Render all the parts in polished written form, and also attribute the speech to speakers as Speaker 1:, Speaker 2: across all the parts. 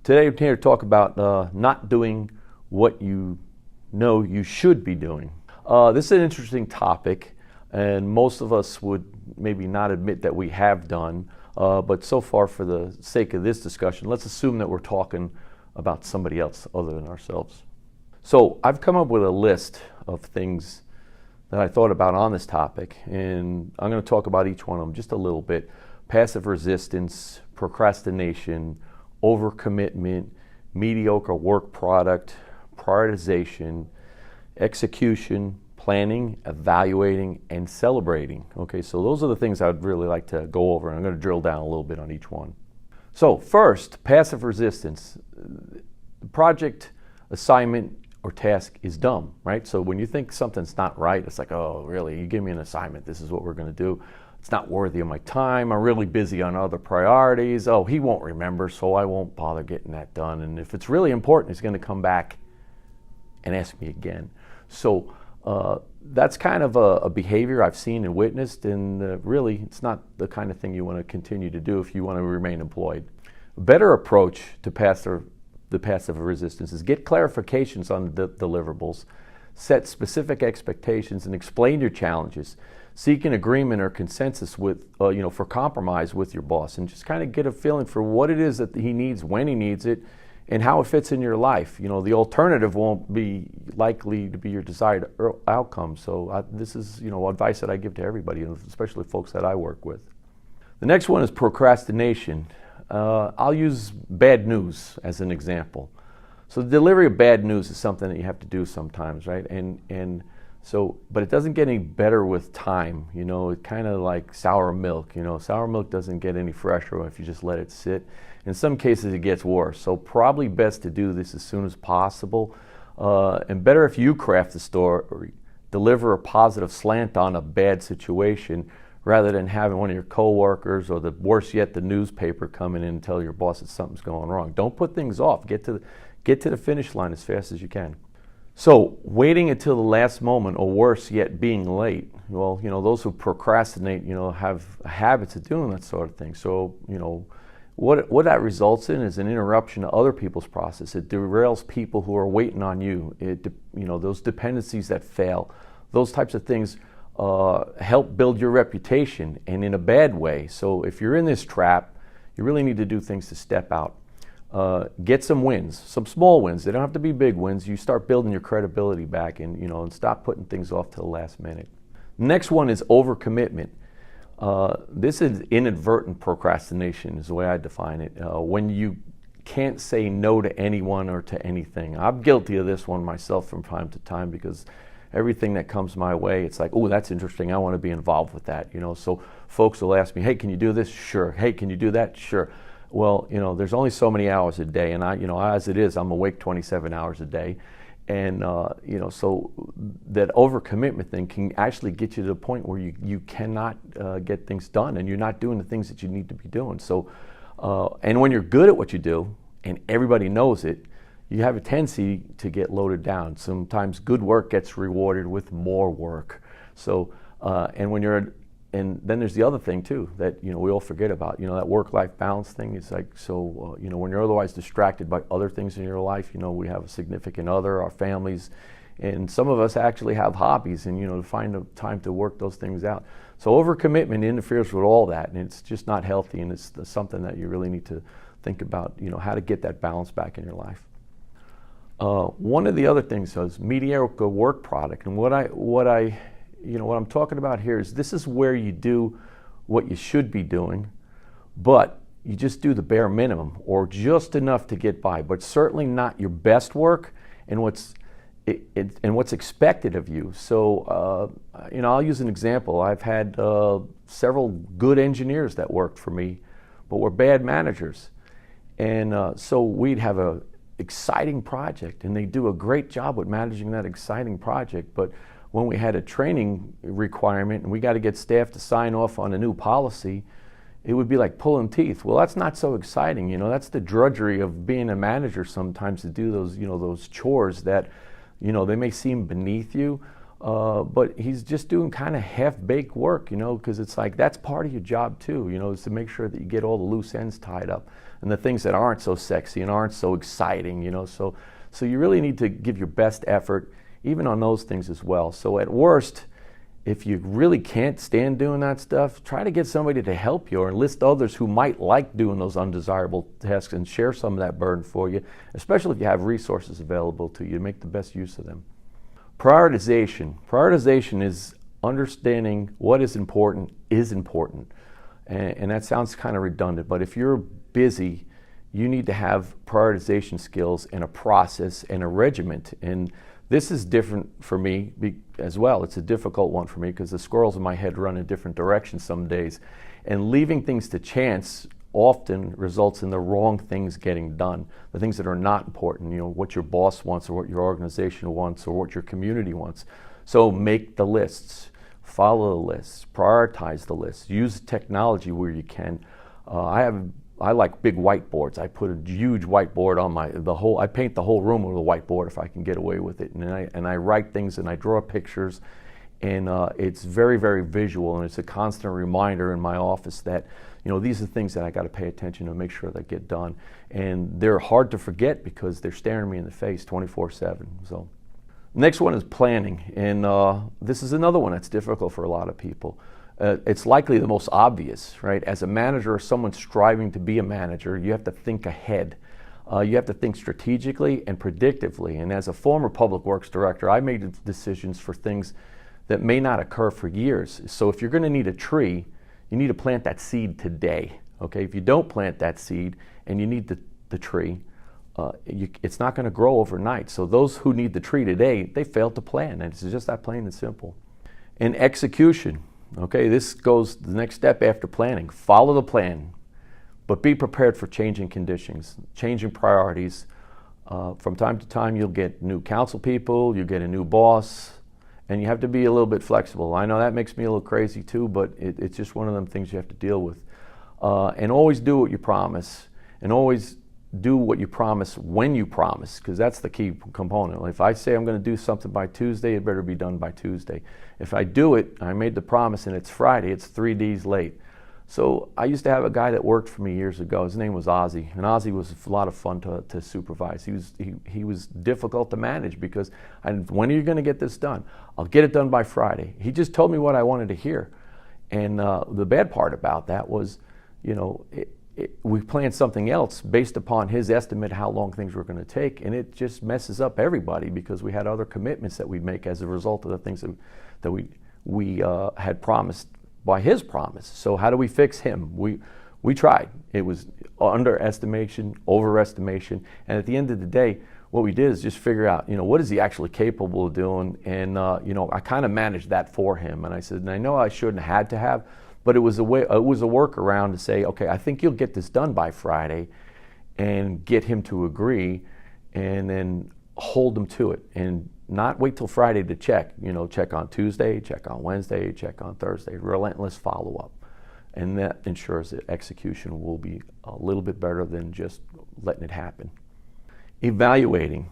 Speaker 1: Today I'm here to talk about not doing what you know you should be doing. This is an interesting topic, and most of us would maybe not admit that we have done, but so far, for the sake of this discussion, let's assume that we're talking about somebody else other than ourselves. So I've come up with a list of things that I thought about on this topic, and I'm going to talk about each one of them just a little bit. Passive resistance, procrastination, overcommitment, mediocre work product, prioritization, execution, planning, evaluating, and celebrating. Okay, so those are the things I'd really like to go over, and I'm going to drill down a little bit on each one. So first, passive resistance. The project, assignment, or task is dumb, right? So when you think something's not right, it's like, oh, really? You give me an assignment, this is what we're going to do. It's not worthy of my time. I'm really busy on other priorities. Oh, he won't remember, so I won't bother getting that done. And if it's really important, he's going to come back and ask me again. So that's kind of a behavior I've seen and witnessed, and really, it's not the kind of thing you want to continue to do if you want to remain employed. A better approach to the passive resistance is get clarifications on the deliverables, set specific expectations, and explain your challenges. Seek an agreement or consensus with, for compromise with your boss, and just kind of get a feeling for what it is that he needs, when he needs it, and how it fits in your life. You know, the alternative won't be likely to be your desired outcome. So this is, advice that I give to everybody, especially folks that I work with. The next one is procrastination. I'll use bad news as an example. So the delivery of bad news is something that you have to do sometimes, right? But it doesn't get any better with time. It's kind of like sour milk. Sour milk doesn't get any fresher if you just let it sit. In some cases, it gets worse. So probably best to do this as soon as possible. And better if you craft the story, deliver a positive slant on a bad situation, rather than having one of your coworkers, or the worse yet, the newspaper coming in and tell your boss that something's going wrong. Don't put things off. Get to the finish line as fast as you can. So waiting until the last moment, or worse yet, being late. Well, those who procrastinate, have habits of doing that sort of thing. So, what that results in is an interruption to other people's process. It derails people who are waiting on you. Those dependencies that fail, those types of things help build your reputation, and in a bad way. So if you're in this trap, you really need to do things to step out. Get some wins, some small wins. They don't have to be big wins. You start building your credibility back, and stop putting things off to the last minute. Next one is overcommitment. This is inadvertent procrastination, is the way I define it. When you can't say no to anyone or to anything. I'm guilty of this one myself from time to time, because everything that comes my way, it's like, oh, that's interesting. I want to be involved with that. So folks will ask me, hey, can you do this? Sure. Hey, can you do that? Sure. Well, there's only so many hours a day, and as it is, I'm awake 27 hours a day. And, so that overcommitment thing can actually get you to the point where you cannot get things done, and you're not doing the things that you need to be doing. So, and when you're good at what you do, and everybody knows it, you have a tendency to get loaded down. Sometimes good work gets rewarded with more work. So, and then there's the other thing too that we all forget about. That work-life balance thing is like, so when you're otherwise distracted by other things in your life, we have a significant other, our families, and some of us actually have hobbies, and to find the time to work those things out. So overcommitment interferes with all that, and it's just not healthy, and it's something that you really need to think about. How to get that balance back in your life. One of the other things is mediocre work product, and what I'm talking about here is this is where you do what you should be doing, but you just do the bare minimum, or just enough to get by, but certainly not your best work and what's expected of you. So, I'll use an example. I've had several good engineers that worked for me, but were bad managers, and so we'd have a exciting project, and they do a great job with managing that exciting project, but when we had a training requirement and we got to get staff to sign off on a new policy, it would be like pulling teeth. Well, that's not so exciting. That's the drudgery of being a manager sometimes, to do those, those chores that, they may seem beneath you, But he's just doing kind of half-baked work, because it's like that's part of your job too, is to make sure that you get all the loose ends tied up and the things that aren't so sexy and aren't so exciting, So you really need to give your best effort, even on those things as well. So at worst, if you really can't stand doing that stuff, try to get somebody to help you or enlist others who might like doing those undesirable tasks and share some of that burden for you, especially if you have resources available to you to make the best use of them. Prioritization. Prioritization is understanding what is important. And that sounds kind of redundant, but if you're busy, you need to have prioritization skills and a process and a regiment. And this is different for me as well. It's a difficult one for me because the squirrels in my head run in different directions some days. And leaving things to chance often results in the wrong things getting done, the things that are not important, what your boss wants or what your organization wants or what your community wants. So make the lists, follow the lists, prioritize the lists, use technology where you can. I like big whiteboards. I put a huge whiteboard on I paint the whole room with a whiteboard if I can get away with it. And I write things and I draw pictures, and it's very, very visual, and it's a constant reminder in my office that these are things that I got to pay attention to, make sure they get done. And they're hard to forget because they're staring me in the face 24/7. So next one is planning. And this is another one that's difficult for a lot of people. It's likely the most obvious, right? As a manager or someone striving to be a manager, you have to think ahead. You have to think strategically and predictively. And as a former public works director, I made decisions for things that may not occur for years. So if you're going to need a tree, you need to plant that seed today, okay? If you don't plant that seed and you need the tree, it's not going to grow overnight. So those who need the tree today, they failed to plan, and it's just that plain and simple. And execution, okay? This goes the next step after planning. Follow the plan, but be prepared for changing conditions, changing priorities. From time to time, you'll get new council people, you get a new boss, and you have to be a little bit flexible. I know that makes me a little crazy too, but it's just one of them things you have to deal with. And always do what you promise, and always do what you promise when you promise, because that's the key component. If I say I'm going to do something by Tuesday, it better be done by Tuesday. If I do it, I made the promise, and it's Friday, it's 3 days late. So I used to have a guy that worked for me years ago. His name was Ozzy, and Ozzy was a lot of fun to supervise. He was difficult to manage because when are you going to get this done? I'll get it done by Friday. He just told me what I wanted to hear, and the bad part about that was, we planned something else based upon his estimate how long things were going to take, and it just messes up everybody because we had other commitments that we'd make as a result of the things that we had promised by his promise. So how do we fix him? We tried. It was underestimation, overestimation, and at the end of the day, what we did is just figure out, what is he actually capable of doing, and I kind of managed that for him. And I said, and I know I shouldn't have had to have, but it was a workaround to say, okay, I think you'll get this done by Friday, and get him to agree, and then hold him to it, and not wait till Friday to check. Check on Tuesday, check on Wednesday, check on Thursday. Relentless follow-up, and that ensures that execution will be a little bit better than just letting it happen. Evaluating.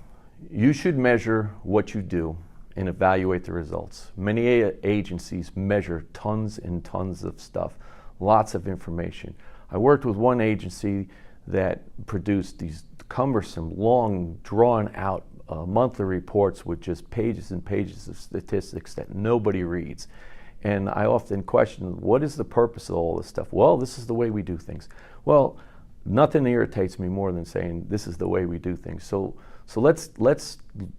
Speaker 1: You should measure what you do and evaluate the results. Many agencies measure tons and tons of stuff, lots of information. I worked with one agency that produced these cumbersome, long, drawn-out monthly reports with just pages and pages of statistics that nobody reads. And I often question, what is the purpose of all this stuff? Well, this is the way we do things. Well, nothing irritates me more than saying this is the way we do things. So let's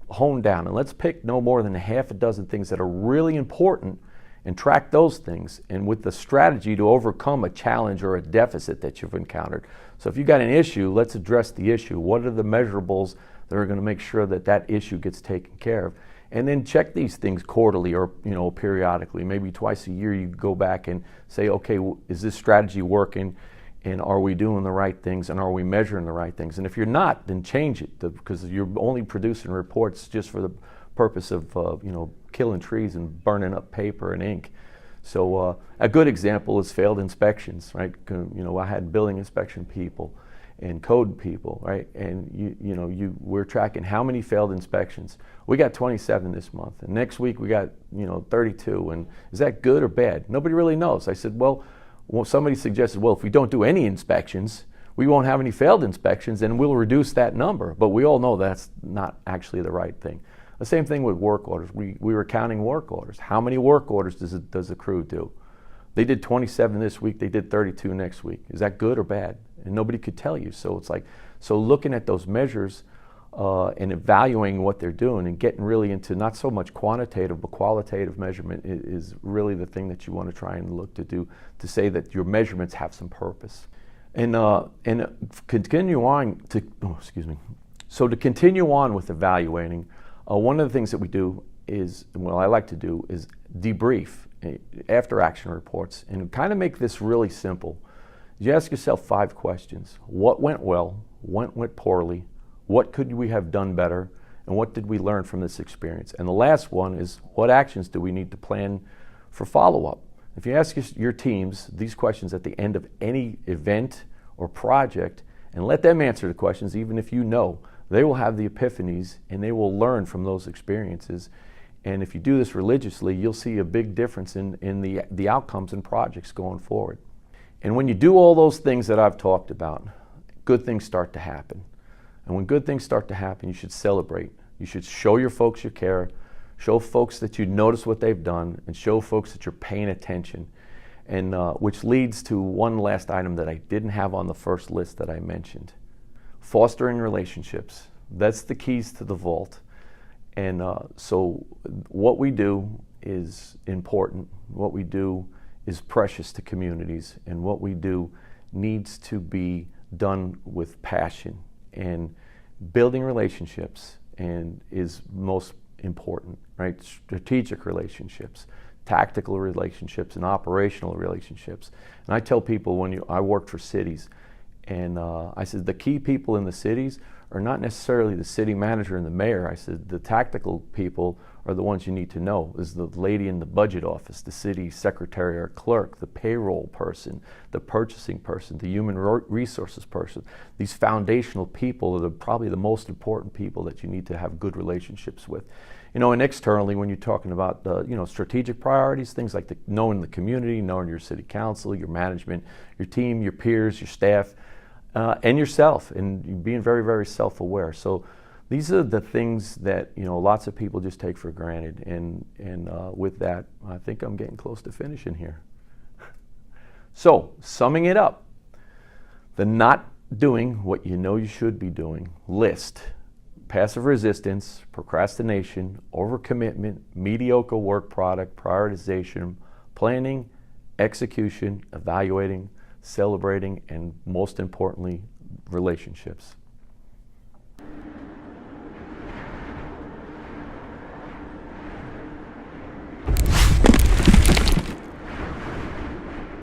Speaker 1: hone down and let's pick no more than a half a dozen things that are really important and track those things, and with the strategy to overcome a challenge or a deficit that you've encountered. So if you've got an issue, let's address the issue. What are the measurables that are going to make sure that that issue gets taken care of? And then check these things quarterly or periodically. Maybe twice a year you go back and say, okay, is this strategy working? And are we doing the right things? And are we measuring the right things? And if you're not, then change it, because you're only producing reports just for the purpose of killing trees and burning up paper and ink. So a good example is failed inspections, right? I had building inspection people, and code people, right? And we're tracking how many failed inspections. We got 27 this month, and next week we got 32. And is that good or bad? Nobody really knows. I said, well, somebody suggested, well, if we don't do any inspections, we won't have any failed inspections, and we'll reduce that number. But we all know that's not actually the right thing. The same thing with work orders. We were counting work orders. How many work orders does the crew do? They did 27 this week. They did 32 next week. Is that good or bad? And nobody could tell you. So it's like, looking at those measures and evaluating what they're doing and getting really into not so much quantitative but qualitative measurement is really the thing that you want to try and look to do, to say that your measurements have some purpose. And continue on to, So to continue on with evaluating, one of the things that we do is, I like to do, is debrief after action reports, and kind of make this really simple. You ask yourself 5 questions. What went well? What went poorly? What could we have done better? And what did we learn from this experience? And the last one is, what actions do we need to plan for follow-up? If you ask your teams these questions at the end of any event or project, and let them answer the questions, even if they will have the epiphanies and they will learn from those experiences. And if you do this religiously, you'll see a big difference in the outcomes and projects going forward. And when you do all those things that I've talked about, good things start to happen. And when good things start to happen, you should celebrate. You should show your folks you care, show folks that you notice what they've done, and show folks that you're paying attention. And which leads to one last item that I didn't have on the first list that I mentioned. Fostering relationships. That's the keys to the vault. And so what we do is important. What we do is precious to communities, and what we do needs to be done with passion. And building relationships is most important, right? Strategic relationships, tactical relationships, and operational relationships. And I tell people, I worked for cities, and I said the key people in the cities are not necessarily the city manager and the mayor. I said the tactical people are the ones you need to know. Is the lady in the budget office, the city secretary or clerk, the payroll person, the purchasing person, the human resources person. These foundational people are probably the most important people that you need to have good relationships with. And externally, when you're talking about strategic priorities, things like knowing the community, knowing your city council, your management, your team, your peers, your staff, and yourself, and being very, very self-aware. So these are the things that lots of people just take for granted. And with that, I think I'm getting close to finishing here. So summing it up, the not doing what you know you should be doing list: passive resistance, procrastination, overcommitment, mediocre work product, prioritization, planning, execution, evaluating, celebrating, and most importantly, relationships.